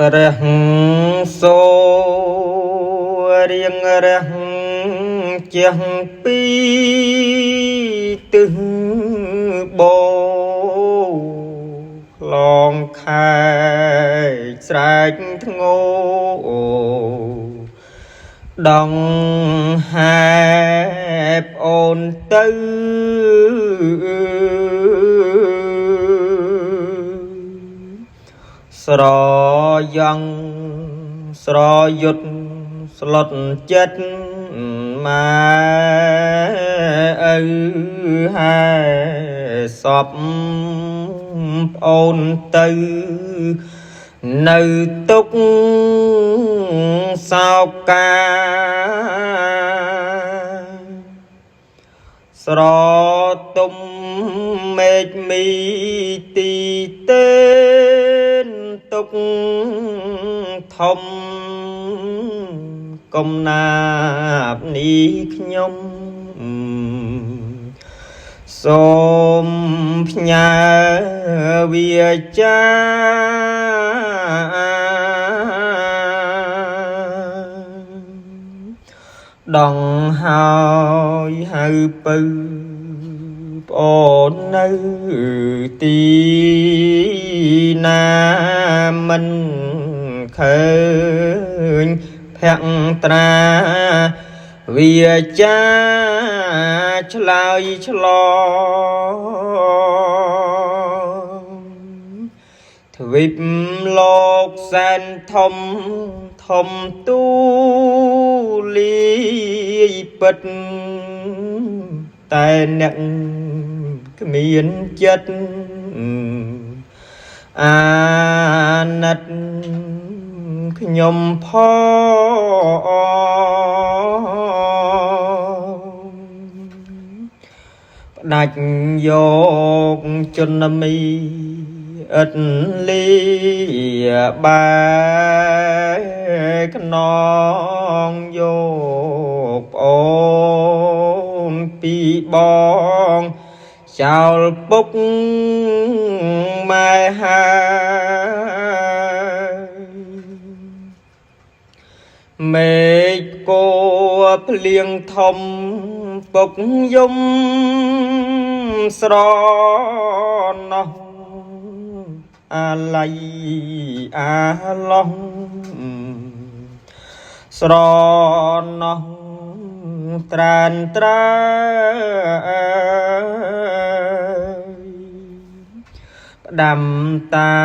ព្រះសូរៀងរះជះពីទិសបូឡងខែស្រែកធ្ងោដងហែបអូនទៅស្រយ៉ាងស្រយុទ្ធស្លុតចិត្តម៉ែឪហែសពប្អូនទៅនៅទុកសោកាស្រទុំមេឃមីទីទេនទុកធំកំណាបនេះខ្ញុំសូមផ្ញើវាចាដងហើយហៅពៅប្អូននៅទីណាមិនឃើញភក្ត្រាវាចាឆ្លើយឆ្លងទ្វីបលោកសែនធំធំទូលាយពិតតែអ្នកគ្មានចិត្តអាណិតខ្ញុំផងផ្ដាច់យកជនមីឥតលីបែខ្នងយកប្អូនពីបងចោលពុកម៉ែហើយមេឃគោភ្លៀងធំពុកយំស្រណោះអាឡៃអាឡោះស្រណោះត្រានត្រើយផ្ដាំតា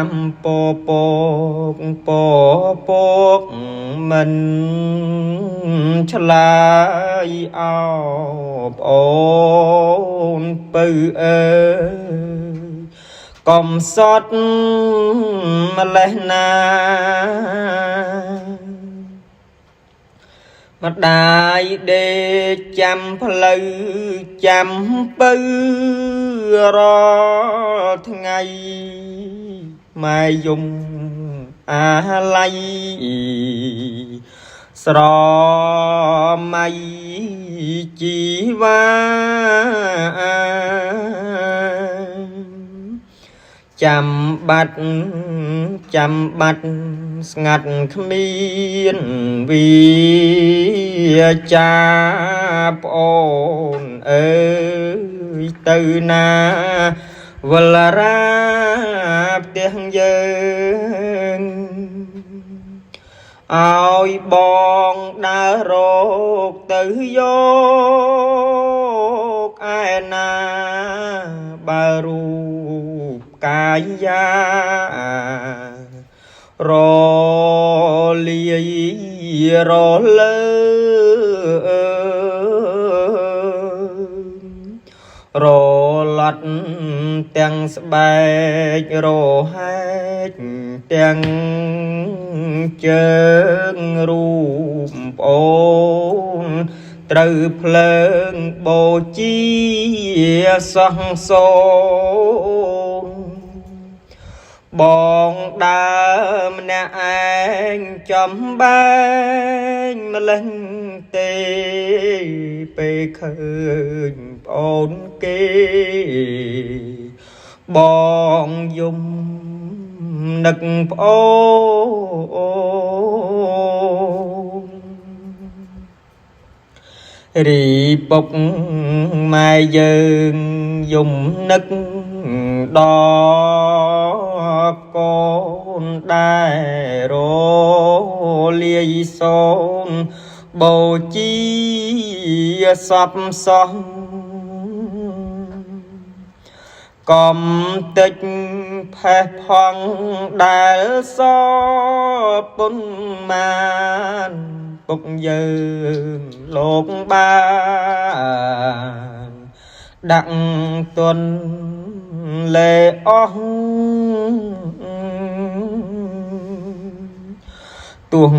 មពពកមិនឆ្លើយអោបអូនពៅអើកុំសត់ម្លេះណាម្ដាយដេកចាំផ្លូវចាំពៅរាល់ថ្ងៃម៉ែយំអាឡៃស្រមៃជីវ៉ាចាំបាត់ស្ងាត់គ្មានវាចាប្អូនអើយទៅណាវលរាផ្ទះយើងឲ្យបងដើររកទៅយកឯណាបើរូបកាយារលាយរលើរលត់ទាំងស្បែករហែកទាំងជើងរូបប្អូនត្រូវភ្លើងបូជាសង្សូនបងដើរម្នាក់ឯងចំបែងម្លេះទេពេលឃើញប្អូនគេបងយំ នឹកប្អូនរីពុកម៉ែយើងយំនឹកដល់កូនដែររលាយសូនបូជាសពសោះកំតិចផេះផងដែលសពុនមានពុកយើងលោកបានដាក់ទុនលេអស់ទួង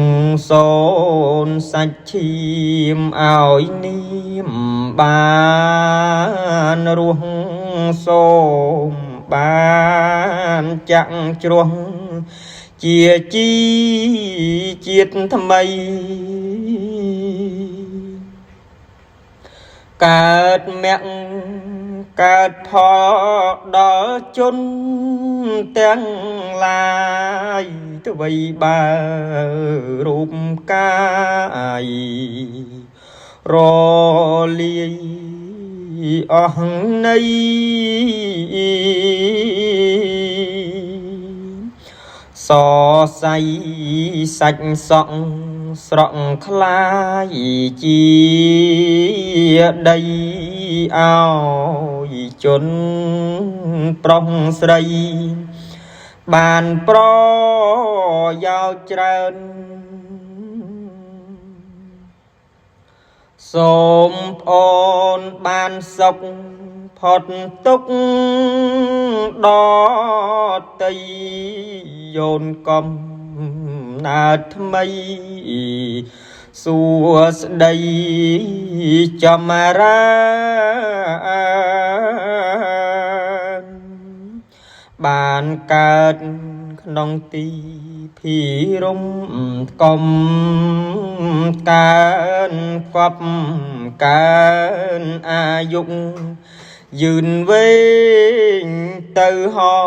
សូនសាច់ឈាមឲ្យនាមបានរស់សូមបានចាក់ជ្រោះជាជីជាតិថ្មីកើតមគ្គកើតផលដល់ជនទាំងឡាយទ្វៃបើរូបកាយរលាយអស់នៃសរសៃសាច់សក់ស្រក់ខ្លាយជាដីឲ្យជនប្រុសស្រីបានប្រយោជន៍ច្រើនសូមប្អូនបានសុខផុតទុក្ខដតីយោនកំណើតថ្មីសួស្ដីចំរានបានកើតក្នុងទីភិរមកំកើនគប់កើនអាយុយឺនវែងទៅហោ